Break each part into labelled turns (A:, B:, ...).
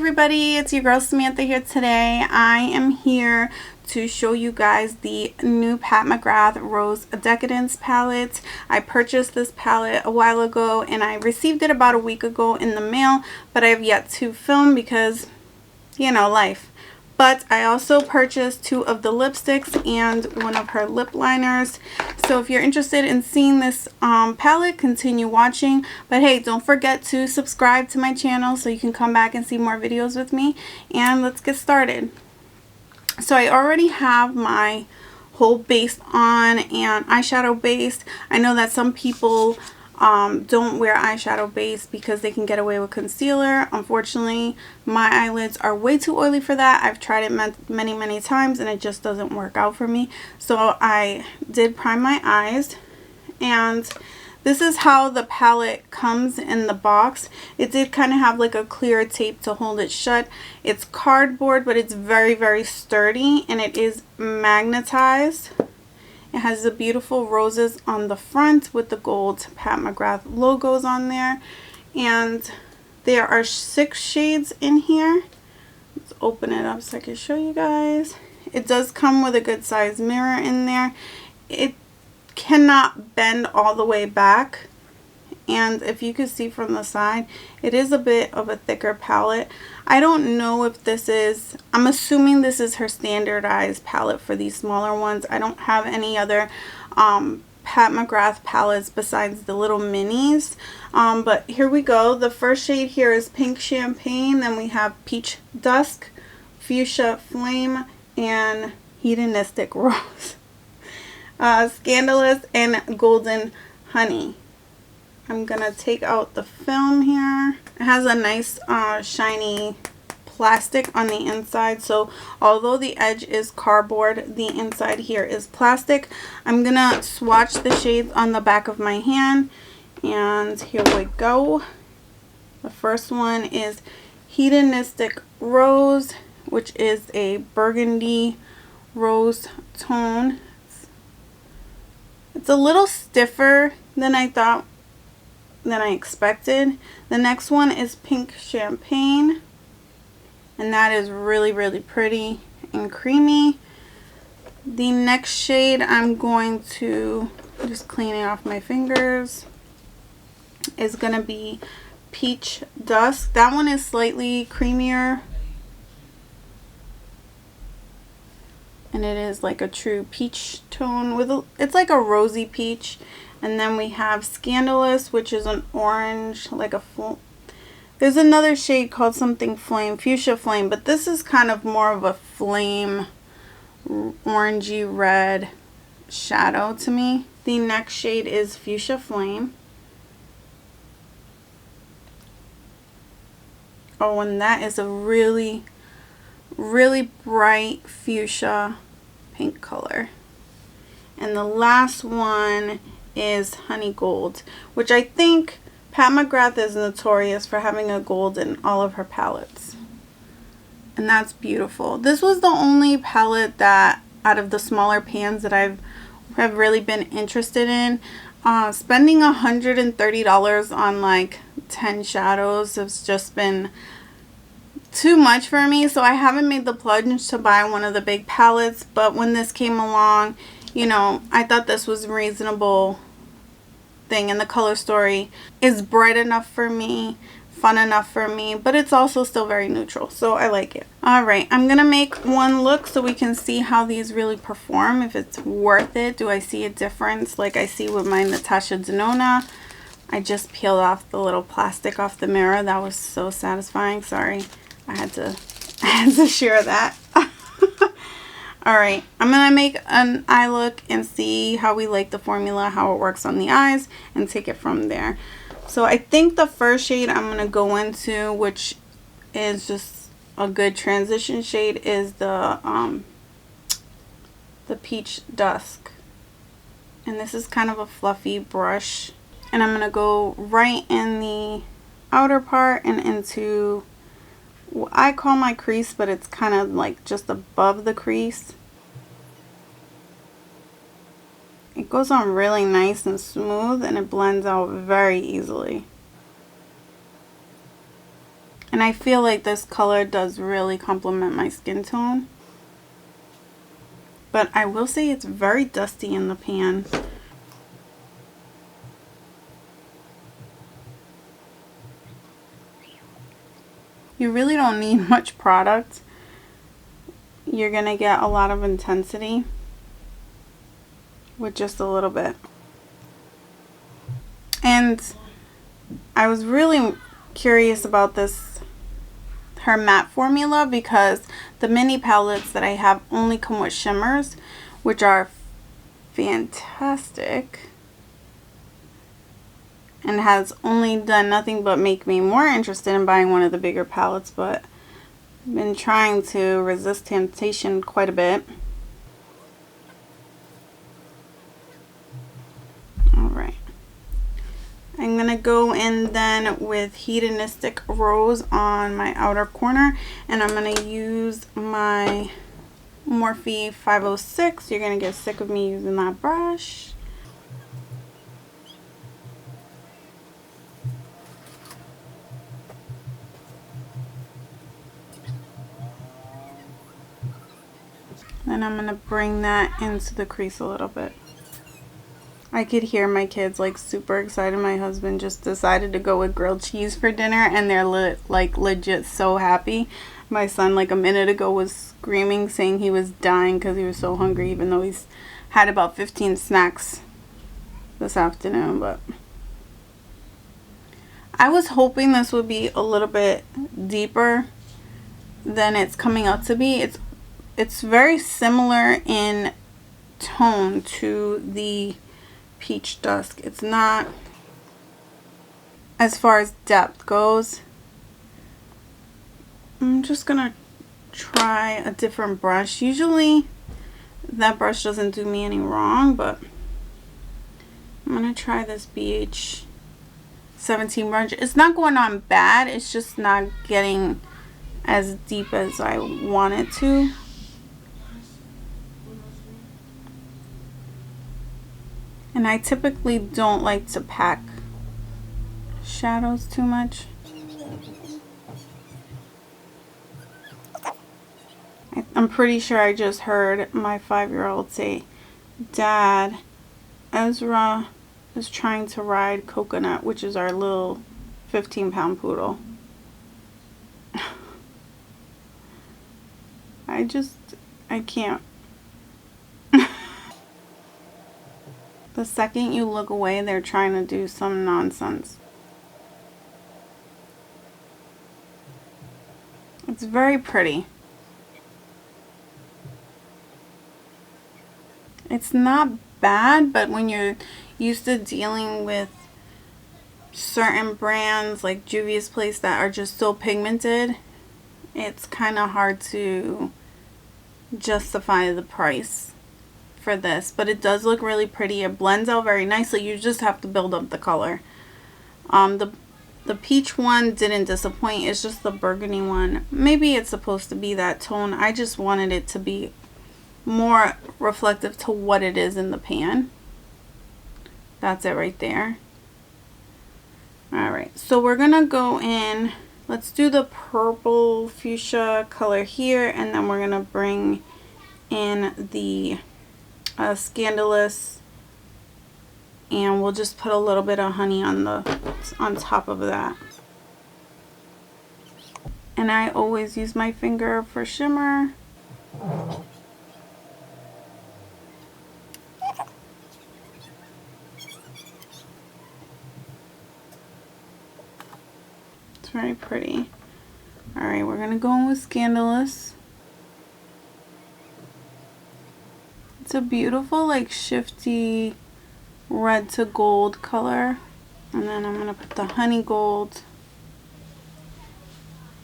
A: everybody, it's your girl Samantha here today. I am here to show you guys the new Pat McGrath Rose Decadence palette. I purchased this palette a while ago and I received it about a week ago in the mail, but I have yet to film because, you know, life. But I also purchased 2 of the lipsticks and 1 of her lip liners. So if you're interested in seeing this palette, continue watching. But hey, don't forget to subscribe to my channel so you can come back and see more videos with me. And let's get started. So I already have my whole base on and eyeshadow base. I know that some people don't wear eyeshadow base because they can get away with concealer. Unfortunately, my eyelids are way too oily for that. I've tried it many times and it just doesn't work out for me. So I did prime my eyes, and this is how the palette comes in the box. It did kind of have like a clear tape to hold it shut. It's cardboard, but it's very sturdy and it is magnetized. It has the beautiful roses on the front with the gold Pat McGrath logos on there. And there are 6 shades in here. Let's open it up so I can show you guys. It does come with a good size mirror in there. It cannot bend all the way back. And if you can see from the side, it is a bit of a thicker palette. I don't know if this is, I'm assuming this is her standardized palette for these smaller ones. I don't have any other Pat McGrath palettes besides the little minis. But here we go. The first shade here is Pink Champagne. Then we have Peach Dusk, Fuchsia Flame, and Hedonistic Rose. Scandalous, and Golden Honey. I'm gonna take out the film here. It has a nice shiny plastic on the inside, so although the edge is cardboard, the inside here is plastic. I'm gonna swatch the shades on the back of my hand, and here we go. The first one is Hedonistic Rose, which is a burgundy rose tone. It's a little stiffer than I expected. The next one is Pink Champagne, and that is really pretty and creamy. The next shade, I'm going to just clean it off my fingers, is going to be Peach Dusk. That one is slightly creamier, and it is like a true peach tone with it's like a rosy peach. And then we have Scandalous, which is an orange, like a there's another shade called something Flame, Fuchsia Flame, but this is kind of more of a flame orangey red shadow to me. The next shade is Fuchsia Flame. Oh, and that is a really bright fuchsia pink color. And the last one is Honey Gold, which I think Pat McGrath is notorious for having a gold in all of her palettes, and that's beautiful. This was the only palette that out of the smaller pans that have really been interested in. Spending $130 on like 10 shadows has just been too much for me, so I haven't made the plunge to buy one of the big palettes. But when this came along, you know, I thought this was a reasonable thing, and the color story is bright enough for me, fun enough for me, but it's also still very neutral, so I like it. Alright, I'm gonna make one look so we can see how these really perform, if it's worth it. Do I see a difference like I see with my Natasha Denona? I just peeled off the little plastic off the mirror. That was so satisfying. Sorry, I had to share that. Alright, I'm going to make an eye look and see how we like the formula, how it works on the eyes, and take it from there. So I think the first shade I'm going to go into, which is just a good transition shade, is the Peach Dusk. And this is kind of a fluffy brush. And I'm going to go right in the outer part and into what I call my crease, but it's kind of like just above the crease. It goes on really nice and smooth, and it blends out very easily. And I feel like this color does really complement my skin tone. But I will say it's very dusty in the pan. You really don't need much product. You're going to get a lot of intensity with just a little bit. And I was really curious about her matte formula, because the mini palettes that I have only come with shimmers, which are fantastic and has only done nothing but make me more interested in buying one of the bigger palettes, but I've been trying to resist temptation quite a bit. Alright. I'm going to go in then with Hedonistic Rose on my outer corner, and I'm going to use my Morphe 506. You're going to get sick of me using that brush. Then I'm going to bring that into the crease a little bit. I could hear my kids like super excited. My husband just decided to go with grilled cheese for dinner, and they're like legit so happy. My son like a minute ago was screaming, saying he was dying because he was so hungry, even though he's had about 15 snacks this afternoon. But I was hoping this would be a little bit deeper than it's coming out to be. It's very similar in tone to the Peach Dusk. It's not, as far as depth goes. I'm just gonna try a different brush. Usually that brush doesn't do me any wrong, but I'm gonna try this BH 17 brush. It's not going on bad, it's just not getting as deep as I want it to. And I typically don't like to pack shadows too much. I'm pretty sure I just heard my 5-year-old say, "Dad, Ezra is trying to ride Coconut," which is our little 15-pound poodle. I can't. The second you look away, they're trying to do some nonsense. It's very pretty. It's not bad, but when you're used to dealing with certain brands like Juvia's Place that are just so pigmented, it's kind of hard to justify the price for this. But it does look really pretty. It blends out very nicely. You just have to build up the color. The peach one didn't disappoint. It's just the burgundy one. Maybe it's supposed to be that tone. I just wanted it to be more reflective to what it is in the pan. That's it right there. Alright, so we're gonna go in, let's do the purple fuchsia color here, and then we're gonna bring in the Scandalous, and we'll just put a little bit of honey on top of that. And I always use my finger for shimmer. It's very pretty. Alright, we're gonna go in with Scandalous. It's a beautiful, like, shifty red to gold color. And then I'm gonna put the honey gold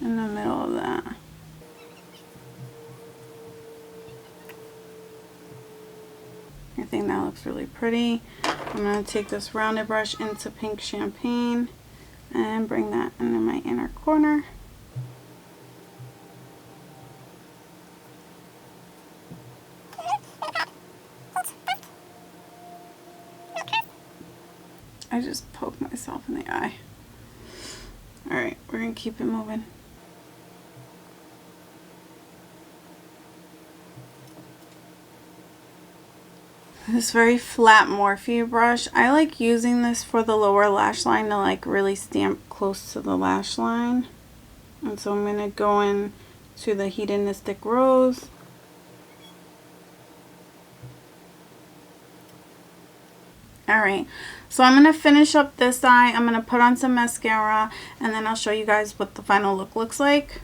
A: in the middle of that. I think that looks really pretty. I'm gonna take this rounded brush into Pink Champagne and bring that into my inner corner. I just poked myself in the eye. Alright, we're gonna keep it moving. this very flat Morphe brush. I like using this for the lower lash line to like really stamp close to the lash line. And so I'm going to go in to the Hedonistic Rose. Alright, so I'm going to finish up this eye. I'm going to put on some mascara and then I'll show you guys what the final look looks like.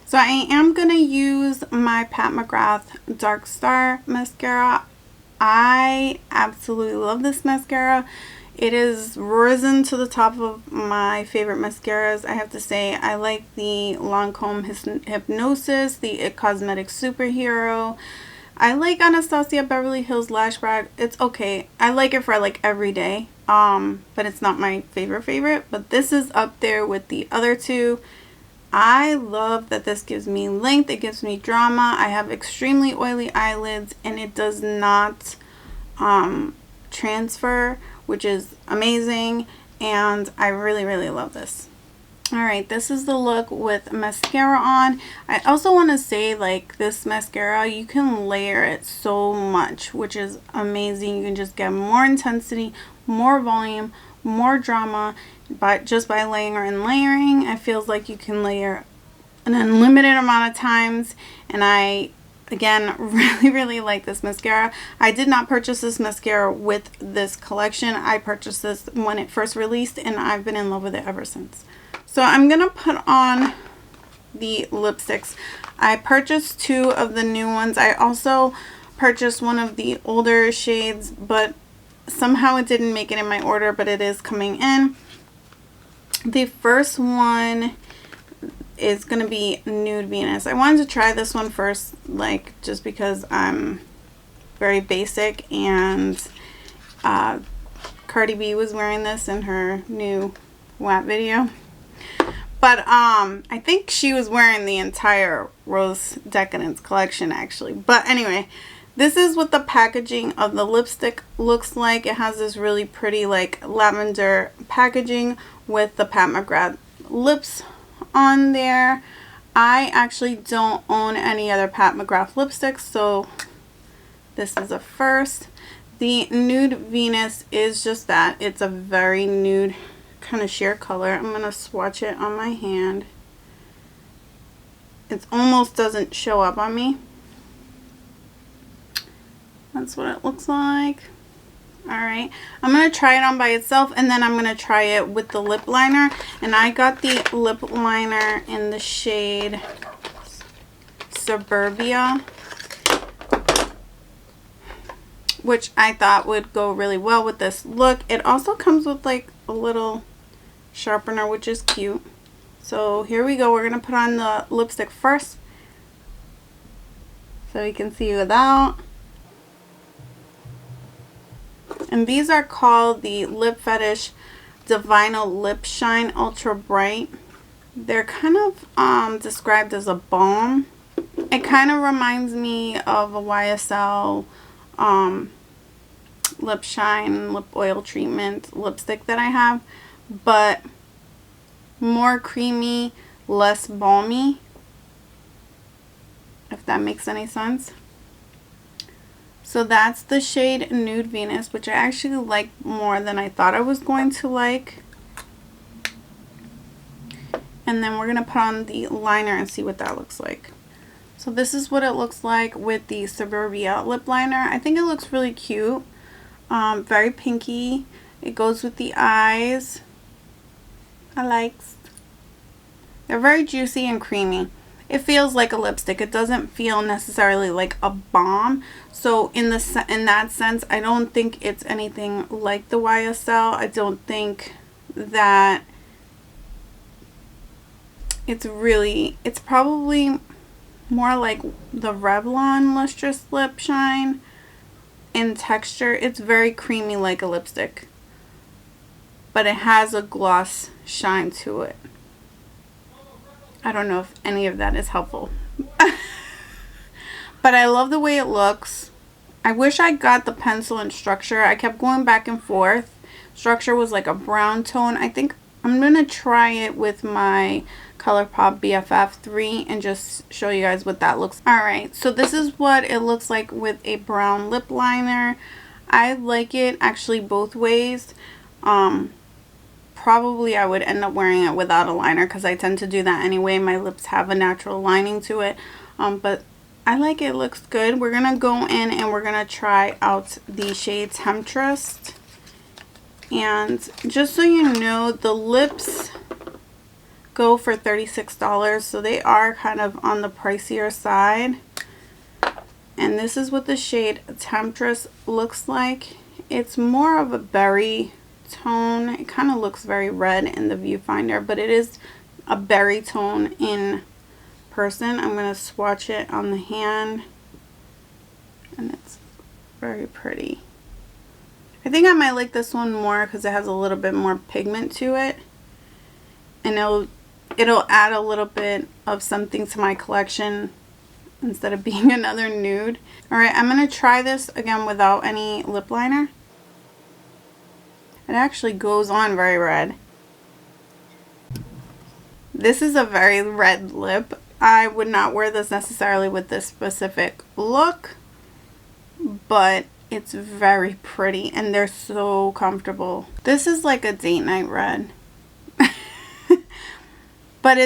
A: So I am going to use my Pat McGrath Dark Star mascara. I absolutely love this mascara. It has risen to the top of my favorite mascaras. I have to say I like the Lancome Hypnosis, the It Cosmetics Superhero. I like Anastasia Beverly Hills Lash Brag. It's okay. I like it for like every day. But it's not my favorite. But this is up there with the other two. I love that this gives me length, it gives me drama. I have extremely oily eyelids and it does not transfer, which is amazing, and I really love this. Alright, this is the look with mascara on. I also want to say, like, this mascara, you can layer it so much, which is amazing. You can just get more intensity, more volume, more drama, but just by layering and layering. It feels like you can layer an unlimited amount of times, and I again really like this mascara. I did not purchase this mascara with this collection. I purchased this when it first released and I've been in love with it ever since. So I'm gonna put on the lipsticks. I purchased 2 of the new ones. I also purchased one of the older shades, but somehow it didn't make it in my order, but it is coming in. The first one is going to be Nude Venus. I wanted to try this one first, like, just because I'm very basic, and Cardi B was wearing this in her new WAP video. But I think she was wearing the entire Rose Decadence collection actually. But anyway, this is what the packaging of the lipstick looks like. It has this really pretty like lavender packaging with the Pat McGrath lips on there. I actually don't own any other Pat McGrath lipsticks, so this is a first. The Nude Venus is just that. It's a very nude kind of sheer color. I'm going to swatch it on my hand. It almost doesn't show up on me. That's what it looks like. Alright, I'm going to try it on by itself, and then I'm going to try it with the lip liner. And I got the lip liner in the shade Suburbia, which I thought would go really well with this look. It also comes with like a little sharpener, which is cute. So here we go. We're going to put on the lipstick first so you can see without. And these are called the Lip Fetish Divinyl Lip Shine Ultra Bright. They're kind of described as a balm. It kind of reminds me of a YSL lip shine, lip oil treatment lipstick that I have, but more creamy, less balmy, if that makes any sense. So that's the shade Nude Venus, which I actually like more than I thought I was going to like. And then we're going to put on the liner and see what that looks like. So this is what it looks like with the Suburbia lip liner. I think it looks really cute. Very pinky. It goes with the eyes. I like. They're very juicy and creamy. it feels like a lipstick. It doesn't feel necessarily like a balm. So in that sense, I don't think it's anything like the YSL. I don't think that it's probably more like the Revlon Lustrous Lip Shine in texture. It's very creamy like a lipstick, but it has a gloss shine to it. I don't know if any of that is helpful. But I love the way it looks. I wish I got the pencil and structure. I kept going back and forth. Structure was like a brown tone. I think I'm going to try it with my ColourPop BFF3 and just show you guys what that looks like. Alright, so this is what it looks like with a brown lip liner. I like it actually both ways. Probably I would end up wearing it without a liner because I tend to do that anyway. My lips have a natural lining to it. But I like it. It looks good. We're going to go in and we're going to try out the shade Tempress. And just so you know, the lips go for $36. So they are kind of on the pricier side. And this is what the shade Tempress looks like. It's more of a berry tone. It kind of looks very red in the viewfinder, but it is a berry tone in person. I'm going to swatch it on the hand, and it's very pretty. I think I might like this one more because it has a little bit more pigment to it, and it'll add a little bit of something to my collection instead of being another nude. Alright, I'm going to try this again without any lip liner. It actually goes on very red. This is a very red lip. I would not wear this necessarily with this specific look, but it's very pretty and they're so comfortable. This is like a date night red. But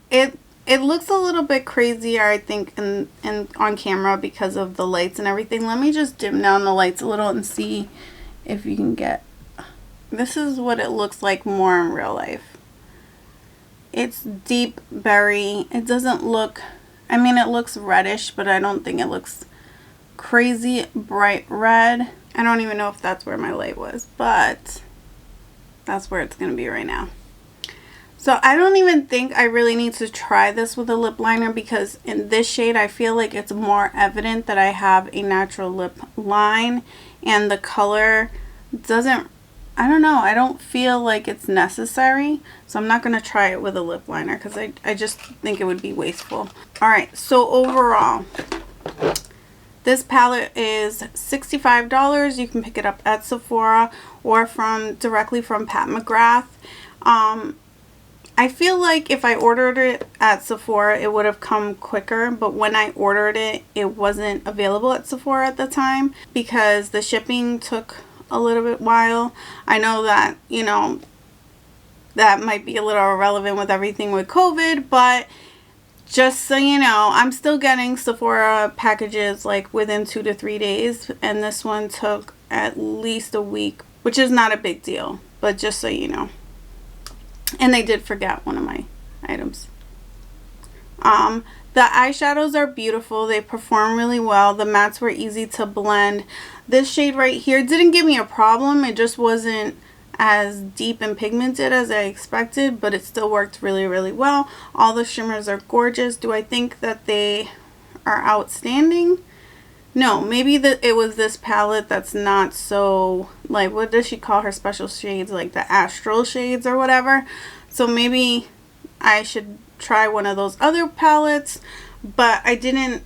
A: it looks a little bit crazier, I think, in on camera because of the lights and everything. Let me just dim down the lights a little and see if you can get. This is what it looks like more in real life. It's deep berry. It doesn't look, I mean, it looks reddish, but I don't think it looks crazy bright red. I don't even know if that's where my light was, but that's where it's going to be right now. So I don't even think I really need to try this with a lip liner because in this shade I feel like it's more evident that I have a natural lip line, and the color doesn't, I don't know, I don't feel like it's necessary. So I'm not going to try it with a lip liner because I just think it would be wasteful. Alright, so overall, this palette is $65. You can pick it up at Sephora or directly from Pat McGrath. I feel like if I ordered it at Sephora, it would have come quicker. But when I ordered it, it wasn't available at Sephora at the time because the shipping took a little bit while. I know that, you know, that might be a little irrelevant with everything with COVID, but just so you know, I'm still getting Sephora packages like within 2 to 3 days, and this one took at least a week, which is not a big deal, but just so you know. And they did forget one of my items. The eyeshadows are beautiful. They perform really well. The mattes were easy to blend. This shade right here didn't give me a problem. It just wasn't as deep and pigmented as I expected, but it still worked really, really well. All the shimmers are gorgeous. Do I think that they are outstanding? No, maybe it was this palette that's not so, like, what does she call her special shades? Like the astral shades or whatever. So maybe I should try one of those other palettes, but I didn't,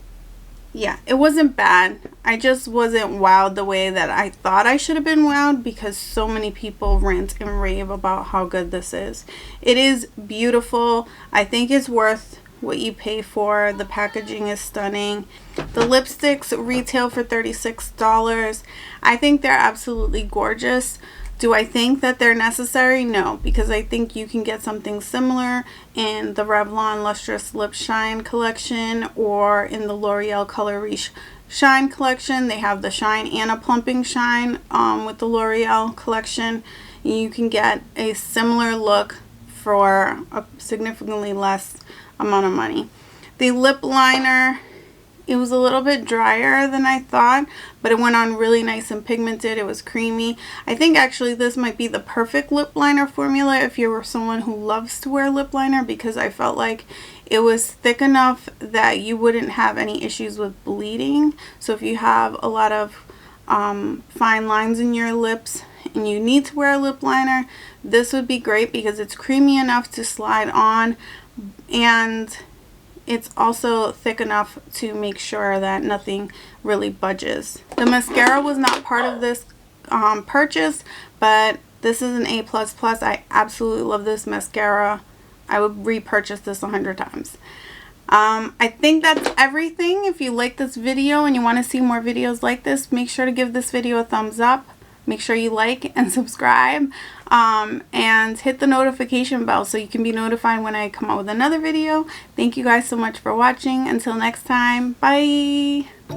A: yeah, it wasn't bad. I just wasn't wowed the way that I thought I should have been wowed because so many people rant and rave about how good this is. It is beautiful. I think it's worth what you pay for. The packaging is stunning. The lipsticks retail for $36. I think they're absolutely gorgeous. Do I think that they're necessary? No, because I think you can get something similar in the Revlon Lustrous Lip Shine collection or in the L'Oreal Color Riche Shine collection. They have the shine and a plumping shine with the L'Oreal collection. You can get a similar look for a significantly less amount of money. The lip liner, it was a little bit drier than I thought, but it went on really nice and pigmented. It was creamy. I think actually this might be the perfect lip liner formula if you're someone who loves to wear lip liner, because I felt like it was thick enough that you wouldn't have any issues with bleeding. So if you have a lot of fine lines in your lips and you need to wear a lip liner, this would be great because it's creamy enough to slide on, and it's also thick enough to make sure that nothing really budges. The mascara was not part of this purchase, but this is an A++. I absolutely love this mascara. I would repurchase this 100 times. I think that's everything. If you like this video and you want to see more videos like this, make sure to give this video a thumbs up. Make sure you like and subscribe, and hit the notification bell so you can be notified when I come out with another video. Thank you guys so much for watching. Until next time, bye!